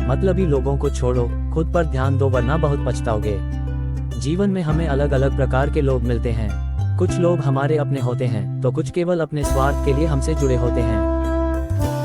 मतलबी लोगों को छोड़ो, खुद पर ध्यान दो वरना बहुत पछताओगे। जीवन में हमें अलग अलग प्रकार के लोग मिलते हैं। कुछ लोग हमारे अपने होते हैं तो कुछ केवल अपने स्वार्थ के लिए हमसे जुड़े होते हैं।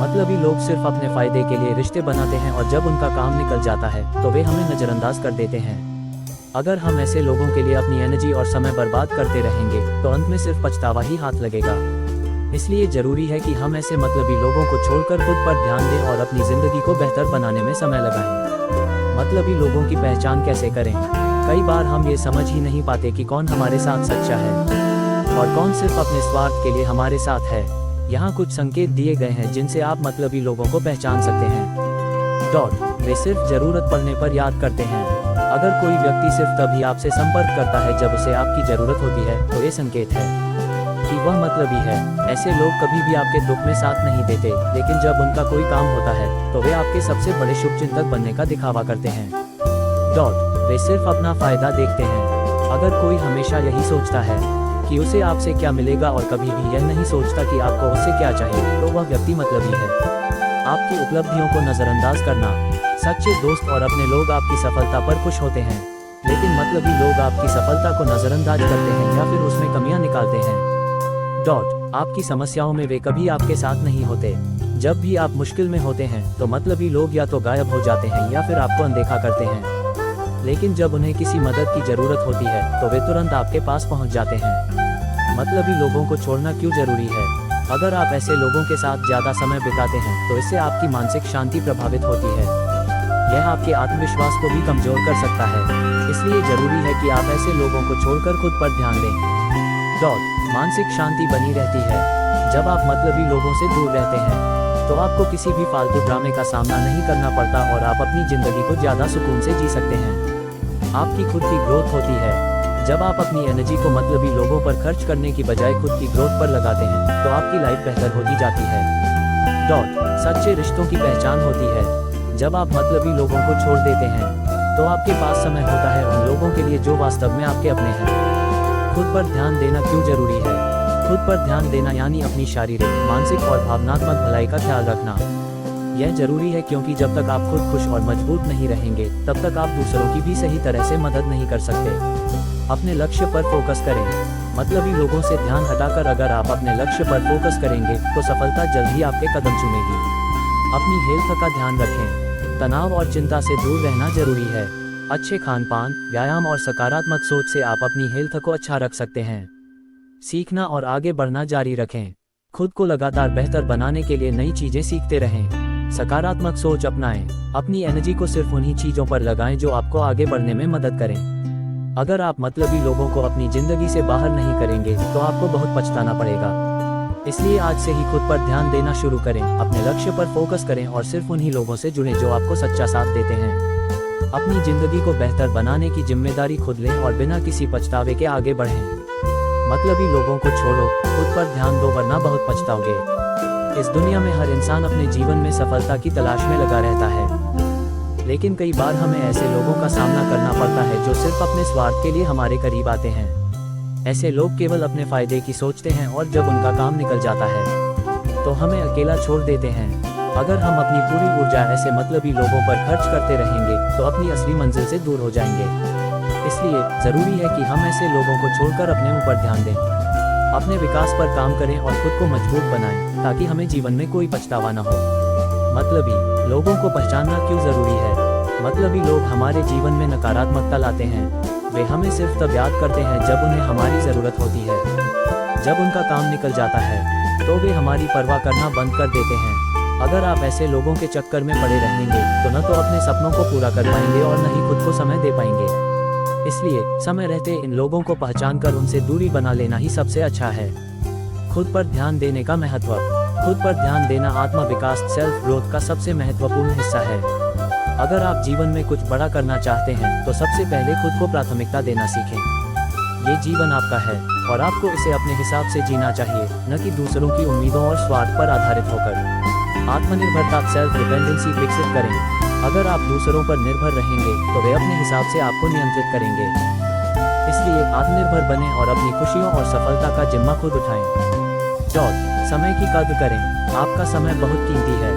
मतलबी लोग सिर्फ अपने फायदे के लिए रिश्ते बनाते हैं और जब उनका काम निकल जाता है तो वे हमें नजरअंदाज कर देते हैं। अगर हम ऐसे लोगों के लिए अपनी एनर्जी और समय बर्बाद करते रहेंगे तो अंत में सिर्फ पछतावा ही हाथ लगेगा। इसलिए जरूरी है कि हम ऐसे मतलबी लोगों को छोड़कर खुद पर ध्यान दें और अपनी जिंदगी को बेहतर बनाने में समय लगाएं। मतलबी लोगों की पहचान कैसे करें? कई बार हम ये समझ ही नहीं पाते कि कौन हमारे साथ सच्चा है और कौन सिर्फ अपने स्वार्थ के लिए हमारे साथ है। यहाँ कुछ संकेत दिए गए हैं जिनसे आप मतलबी लोगों को पहचान सकते हैं। वे सिर्फ जरूरत पड़ने पर याद करते हैं। अगर कोई व्यक्ति सिर्फ तभी आपसे संपर्क करता है जब उसे आपकी जरूरत होती है तो ये संकेत है कि वह मतलबी है। ऐसे लोग कभी भी आपके दुख में साथ नहीं देते, लेकिन जब उनका कोई काम होता है तो वे आपके सबसे बड़े शुभचिंतक बनने का दिखावा करते हैं। वे सिर्फ अपना फायदा देखते हैं। अगर कोई हमेशा यही सोचता है कि उसे आपसे क्या मिलेगा और कभी भी यह नहीं सोचता कि आपको उससे क्या चाहिए, तो वह व्यक्ति मतलबी है। आपकी उपलब्धियों को नजरअंदाज करना। सच्चे दोस्त और अपने लोग आपकी सफलता पर खुश होते हैं, लेकिन मतलबी लोग आपकी सफलता को नजरअंदाज करते हैं या फिर उसमें कमियां निकालते हैं। आपकी समस्याओं में वे कभी आपके साथ नहीं होते। जब भी आप मुश्किल में होते हैं तो मतलबी लोग या तो गायब हो जाते हैं या फिर आपको अनदेखा करते हैं, लेकिन जब उन्हें किसी मदद की जरूरत होती है तो वे तुरंत आपके पास पहुंच जाते हैं। मतलबी लोगों को छोड़ना क्यों जरूरी है? अगर आप ऐसे लोगों के साथ ज्यादा समय बिताते हैं तो इससे आपकी मानसिक शांति प्रभावित होती है। यह आपके आत्मविश्वास को भी कमजोर कर सकता है। इसलिए जरूरी है कि आप ऐसे लोगों को छोड़कर खुद पर ध्यान दें। मानसिक शांति बनी रहती है। जब आप मतलबी लोगों से दूर रहते हैं तो आपको किसी भी फालतू ड्रामे का सामना नहीं करना पड़ता और आप अपनी जिंदगी को ज्यादा सुकून से जी सकते हैं। आपकी खुद की ग्रोथ होती है। जब आप अपनी एनर्जी को मतलबी लोगों पर खर्च करने की बजाय खुद की ग्रोथ पर लगाते हैं तो आपकी लाइफ बेहतर होती जाती है। सच्चे रिश्तों की पहचान होती है। जब आप मतलबी लोगों को छोड़ देते हैं तो आपके पास समय होता है उन लोगों के लिए जो वास्तव में आपके अपने हैं। खुद पर ध्यान देना क्यों जरूरी है? खुद पर ध्यान देना यानी अपनी शारीरिक, मानसिक और भावनात्मक भलाई का ख्याल रखना। यह जरूरी है क्योंकि जब तक आप खुद खुश और मजबूत नहीं रहेंगे तब तक आप दूसरों की भी सही तरह से मदद नहीं कर सकते। अपने लक्ष्य पर फोकस करें। मतलबी लोगों से ध्यान हटाकर अगर आप अपने लक्ष्य पर फोकस करेंगे तो सफलता जल्द ही आपके कदम चूमेगी। अपनी हेल्थ का ध्यान रखें। तनाव और चिंता से दूर रहना जरूरी है। अच्छे खान पान, व्यायाम और सकारात्मक सोच से आप अपनी हेल्थ को अच्छा रख सकते हैं। सीखना और आगे बढ़ना जारी रखें। खुद को लगातार बेहतर बनाने के लिए नई चीजें सीखते रहें। सकारात्मक सोच अपनाएं। अपनी एनर्जी को सिर्फ उन्हीं चीजों पर लगाएं जो आपको आगे बढ़ने में मदद करें। अगर आप मतलबी लोगों को अपनी जिंदगी से बाहर नहीं करेंगे तो आपको बहुत पछताना पड़ेगा। इसलिए आज से ही खुद पर ध्यान देना शुरू करें। अपने लक्ष्य पर फोकस करें और सिर्फ उन्हीं लोगों से जुड़ें जो आपको सच्चा साथ देते हैं। अपनी जिंदगी को बेहतर बनाने की जिम्मेदारी खुद लें और बिना किसी पछतावे के आगे बढ़ें। मतलबी लोगों को छोड़ो, खुद पर ध्यान दो वरना बहुत पछताओगे। इस दुनिया में हर इंसान अपने जीवन में सफलता की तलाश में लगा रहता है, लेकिन कई बार हमें ऐसे लोगों का सामना करना पड़ता है जो सिर्फ अपने स्वार्थ के लिए हमारे करीब आते हैं। ऐसे लोग केवल अपने फायदे की सोचते हैं और जब उनका काम निकल जाता है तो हमें अकेला छोड़ देते हैं। अगर हम अपनी पूरी ऊर्जा ऐसे मतलबी लोगों पर खर्च करते रहेंगे तो अपनी असली मंजिल से दूर हो जाएंगे। इसलिए जरूरी है कि हम ऐसे लोगों को छोड़कर अपने ऊपर ध्यान दें, अपने विकास पर काम करें और खुद को मजबूत बनाएं ताकि हमें जीवन में कोई पछतावा न हो। मतलबी लोगों को पहचानना क्यों जरूरी है? मतलबी लोग हमारे जीवन में नकारात्मकता लाते हैं। वे हमें सिर्फ तब याद करते हैं जब उन्हें हमारी जरूरत होती है। जब उनका काम निकल जाता है तो वे हमारी परवाह करना बंद कर देते हैं। अगर आप ऐसे लोगों के चक्कर में पड़े रहेंगे तो न तो अपने सपनों को पूरा कर पाएंगे और न ही खुद को समय दे पाएंगे। इसलिए समय रहते इन लोगों को पहचान कर उनसे दूरी बना लेना ही सबसे अच्छा है। खुद पर ध्यान देने का महत्व। खुद पर ध्यान देना आत्म विकास, सेल्फ ग्रोथ का सबसे महत्वपूर्ण हिस्सा है। अगर आप जीवन में कुछ बड़ा करना चाहते हैं तो सबसे पहले खुद को प्राथमिकता देना सीखें। ये जीवन आपका है और आपको इसे अपने हिसाब से जीना चाहिए, न कि दूसरों की उम्मीदों और स्वार्थ पर आधारित होकर। आत्मनिर्भरता, सेल्फ डिपेंडेंसी विकसित करें। अगर आप दूसरों पर निर्भर रहेंगे तो वे अपने हिसाब से आपको नियंत्रित करेंगे। इसलिए आत्मनिर्भर बनें और अपनी खुशियों और सफलता का जिम्मा खुद उठाएं। समय की कद्र करें। आपका समय बहुत कीमती है।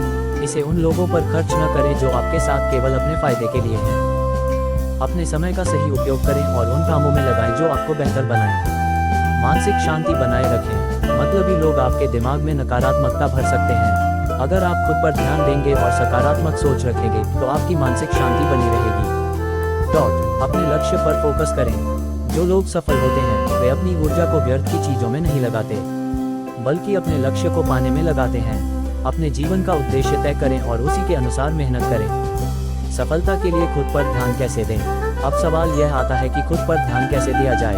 इसे उन लोगों पर खर्च न करें जो आपके साथ केवल अपने फायदे के लिए हैं। अपने समय का सही उपयोग करें और उन कामों में लगाएं जो आपको बेहतर बनाएं। मानसिक शांति बनाए रखें। मतलबी लोग आपके दिमाग में नकारात्मकता भर सकते हैं। अगर आप खुद पर ध्यान देंगे और सकारात्मक सोच रखेंगे तो आपकी मानसिक शांति बनी रहेगी। अपने लक्ष्य पर फोकस करें। जो लोग सफल होते हैं वे अपनी ऊर्जा को व्यर्थ की चीजों में नहीं लगाते, बल्कि अपने लक्ष्य को पाने में लगाते हैं। अपने जीवन का उद्देश्य तय करें और उसी के अनुसार मेहनत करें। सफलता के लिए खुद पर ध्यान कैसे दें? अब सवाल यह आता है कि खुद पर ध्यान कैसे दिया जाए।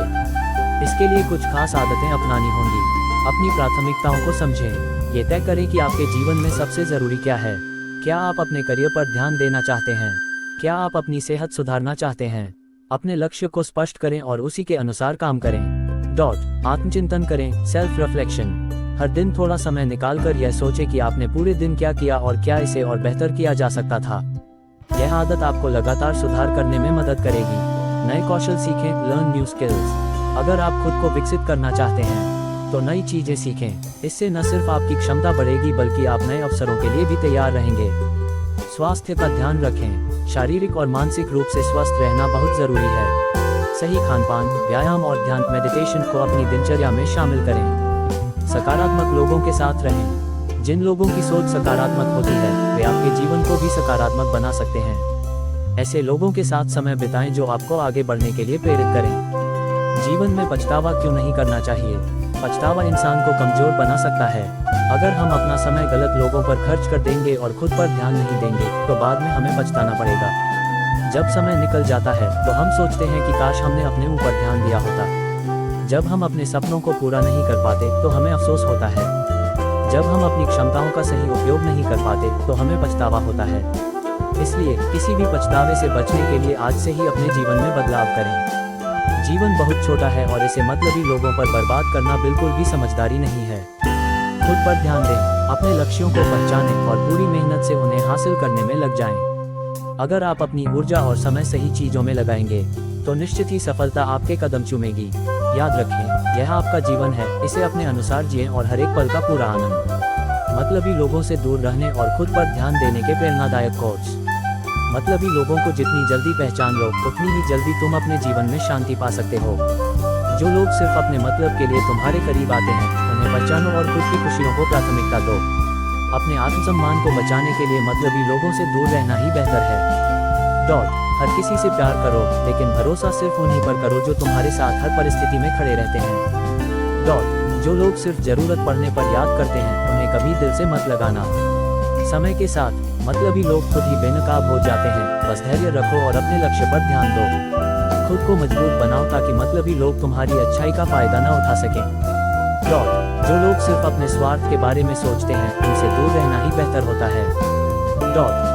इसके लिए कुछ खास आदतें अपनानी होंगी। अपनी प्राथमिकताओं को समझें। ये तय करें कि आपके जीवन में सबसे जरूरी क्या है। क्या आप अपने करियर पर ध्यान देना चाहते हैं? क्या आप अपनी सेहत सुधारना चाहते हैं? अपने लक्ष्य को स्पष्ट करें और उसी के अनुसार काम करें। आत्मचिंतन करें, सेल्फ रिफ्लेक्शन। हर दिन थोड़ा समय निकालकर यह सोचें कि आपने पूरे दिन क्या किया और क्या इसे और बेहतर किया जा सकता था। यह आदत आपको लगातार सुधार करने में मदद करेगी। नए कौशल सीखें, लर्न न्यू स्किल्स। अगर आप खुद को विकसित करना चाहते हैं तो नई चीजें सीखें। इससे न सिर्फ आपकी क्षमता बढ़ेगी बल्कि आप नए अवसरों के लिए भी तैयार रहेंगे। स्वास्थ्य का ध्यान रखें। शारीरिक और मानसिक रूप से स्वस्थ रहना बहुत जरूरी है। सही खानपान, व्यायाम और ध्यान मेडिटेशन को अपनी दिनचर्या में शामिल करें। सकारात्मक लोगों के साथ रहें। जिन लोगों की सोच सकारात्मक होती है वे आपके जीवन को भी सकारात्मक बना सकते हैं। ऐसे लोगों के साथ समय बिताएं जो आपको आगे बढ़ने के लिए प्रेरित करें। जीवन में पछतावा क्यों नहीं करना चाहिए? पछतावा इंसान को कमजोर बना सकता है। अगर हम अपना समय गलत लोगों पर खर्च कर देंगे और खुद पर ध्यान नहीं देंगे तो बाद में हमें पछताना पड़ेगा। जब समय निकल जाता है तो हम सोचते हैं कि काश हमने अपने ऊपर ध्यान दिया होता। जब हम अपने सपनों को पूरा नहीं कर पाते तो हमें अफसोस होता है। जब हम अपनी क्षमताओं का सही उपयोग नहीं कर पाते तो हमें पछतावा होता है। इसलिए किसी भी पछतावे से बचने के लिए आज से ही अपने जीवन में बदलाव करें। जीवन बहुत छोटा है और इसे मतलबी लोगों पर बर्बाद करना बिल्कुल भी समझदारी नहीं है। खुद पर ध्यान दें, अपने लक्ष्यों को पहचानें और पूरी मेहनत से उन्हें हासिल करने में लग जाएं। अगर आप अपनी ऊर्जा और समय सही चीजों में लगाएंगे तो निश्चित ही सफलता आपके कदम चूमेगी। याद रखें, यह आपका जीवन है, इसे अपने अनुसार जिएं और हर एक पल का पूरा आनंद। मतलबी लोगों से दूर रहने और खुद पर ध्यान देने के प्रेरणादायक कोट्स। मतलबी लोगों को जितनी जल्दी पहचान लो उतनी ही जल्दी तुम अपने जीवन में शांति पा सकते हो। जो लोग सिर्फ अपने मतलब के लिए तुम्हारे करीब आते हैं उन्हें पहचानो और खुद की खुशियों को प्राथमिकता दो। अपने आत्मसम्मान को बचाने के लिए मतलबी लोगों से दूर रहना ही बेहतर है। हर किसी से प्यार करो लेकिन भरोसा सिर्फ उन्हीं पर करो जो तुम्हारे साथ हर परिस्थिति में खड़े रहते हैं। जो लोग सिर्फ जरूरत पड़ने पर याद करते हैं उन्हें कभी दिल से मत लगाना। समय के साथ मतलबी लोग खुद ही बेनकाब हो जाते हैं। बस धैर्य रखो और अपने लक्ष्य पर ध्यान दो। खुद को मजबूत बनाओ ताकि मतलबी लोग तुम्हारी अच्छाई का फायदा न उठा सकें। जो लोग सिर्फ अपने स्वार्थ के बारे में सोचते हैं उनसे दूर रहना ही बेहतर होता है।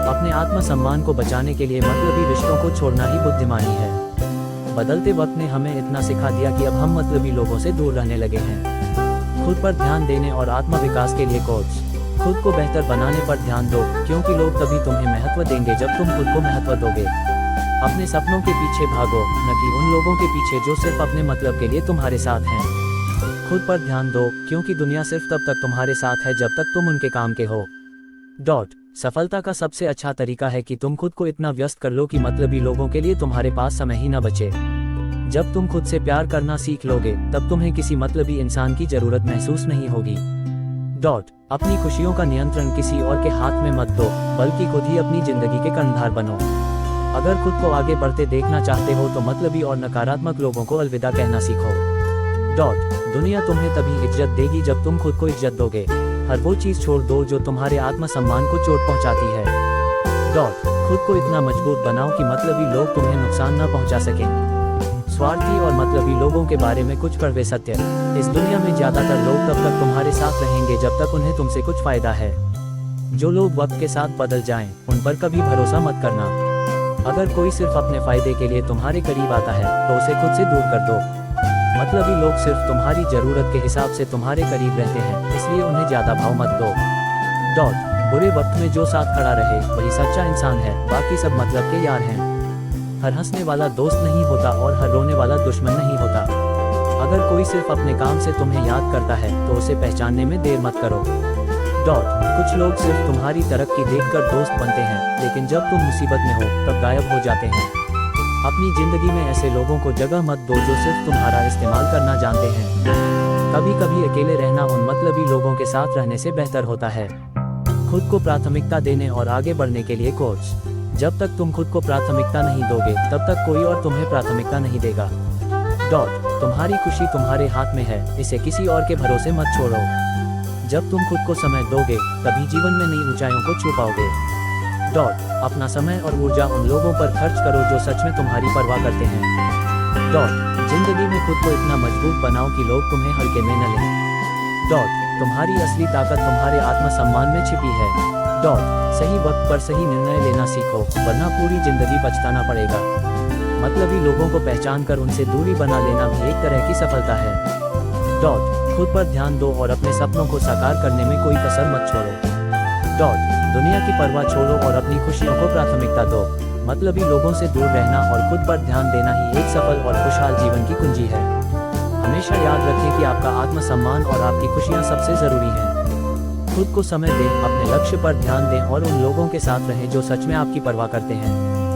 अपने आत्मसम्मान को बचाने के लिए मतलबी रिश्तों को छोड़ना ही बुद्धिमानी है। बदलते वक्त ने हमें इतना सिखा दिया कि अब हम मतलबी लोगों से दूर रहने लगे हैं। खुद पर ध्यान देने और आत्म विकास के लिए कोट्स। खुद को बेहतर बनाने पर ध्यान दो क्योंकि लोग तभी तुम्हें महत्व देंगे जब तुम खुद को महत्व दोगे। अपने सपनों के पीछे भागो, न कि उन लोगों के पीछे जो सिर्फ अपने मतलब के लिए तुम्हारे साथ हैं। खुद पर ध्यान दो क्योंकि दुनिया सिर्फ तब तक तुम्हारे साथ है जब तक तुम उनके काम के हो। सफलता का सबसे अच्छा तरीका है कि तुम खुद को इतना व्यस्त कर लो कि मतलबी लोगों के लिए तुम्हारे पास समय ही न बचे। जब तुम खुद से प्यार करना सीख लोगे तब तुम्हें किसी मतलबी इंसान की जरूरत महसूस नहीं होगी। अपनी खुशियों का नियंत्रण किसी और के हाथ में मत दो बल्कि खुद ही अपनी जिंदगी के कर्णधार बनो। अगर खुद को आगे बढ़ते देखना चाहते हो तो मतलबी और नकारात्मक लोगों को अलविदा कहना सीखो। दुनिया तुम्हें तभी इज्जत देगी जब तुम खुद को इज्जत दोगे। हर वो चीज छोड़ दो जो तुम्हारे आत्मसम्मान को चोट पहुंचाती है। खुद को इतना मजबूत बनाओ कि मतलबी लोग तुम्हें नुकसान न पहुंचा सकें। स्वार्थी और मतलबी लोगों के बारे में कुछ कड़वे सत्य। इस दुनिया में ज्यादातर लोग तब तक तुम्हारे साथ रहेंगे जब तक उन्हें तुमसे कुछ फायदा है। जो लोग वक्त के साथ बदल जाएं, उन पर कभी भरोसा मत करना। अगर कोई सिर्फ अपने फायदे के लिए तुम्हारे करीब आता है तो उसे खुद से दूर कर दो। मतलबी लोग सिर्फ तुम्हारी जरूरत के हिसाब से तुम्हारे करीब रहते हैं, इसलिए उन्हें ज्यादा भाव मत दो। बुरे वक्त में जो साथ खड़ा रहे वही सच्चा इंसान है, बाकी सब मतलब के यार हैं। हर हंसने वाला दोस्त नहीं होता और हर रोने वाला दुश्मन नहीं होता। अगर कोई सिर्फ अपने काम से तुम्हें याद करता है तो उसे पहचानने में देर मत करो। कुछ लोग सिर्फ तुम्हारी तरक्की देखकर दोस्त बनते हैं, लेकिन जब तुम मुसीबत में हो तब गायब हो जाते हैं। अपनी जिंदगी में ऐसे लोगों को जगह मत दो जो सिर्फ तुम्हारा इस्तेमाल करना जानते हैं। कभी कभी अकेले रहना उन मतलबी लोगों के साथ रहने से बेहतर होता है। खुद को प्राथमिकता देने और आगे बढ़ने के लिए कोच। जब तक तुम खुद को प्राथमिकता नहीं दोगे तब तक कोई और तुम्हें प्राथमिकता नहीं देगा। तुम्हारी खुशी तुम्हारे हाथ में है, इसे किसी और के भरोसे मत छोड़ो। जब तुम खुद को समय दोगे तभी जीवन में नई ऊंचाइयों को छू पाओगे। अपना समय और ऊर्जा उन लोगों पर खर्च करो जो सच में तुम्हारी परवाह करते हैं। जिंदगी में खुद को इतना मजबूत बनाओ कि लोग तुम्हें हल्के में न लें। तुम्हारी असली ताकत तुम्हारे आत्मसम्मान में छिपी है। सही वक्त पर सही निर्णय लेना सीखो, वरना पूरी जिंदगी पछताना पड़ेगा। मतलबी लोगों को पहचान कर उनसे दूरी बना लेना भी एक तरह की सफलता है। खुद पर ध्यान दो और अपने सपनों को साकार करने में कोई कसर मत छोड़ो। दुनिया की परवाह छोड़ो और अपनी खुशियों को प्राथमिकता दो। मतलबी लोगों से दूर रहना और खुद पर ध्यान देना ही एक सफल और खुशहाल जीवन की कुंजी है। हमेशा याद रखें कि आपका आत्मसम्मान और आपकी खुशियां सबसे जरूरी हैं। खुद को समय दें, अपने लक्ष्य पर ध्यान दें और उन लोगों के साथ रहें जो सच में आपकी परवाह करते हैं।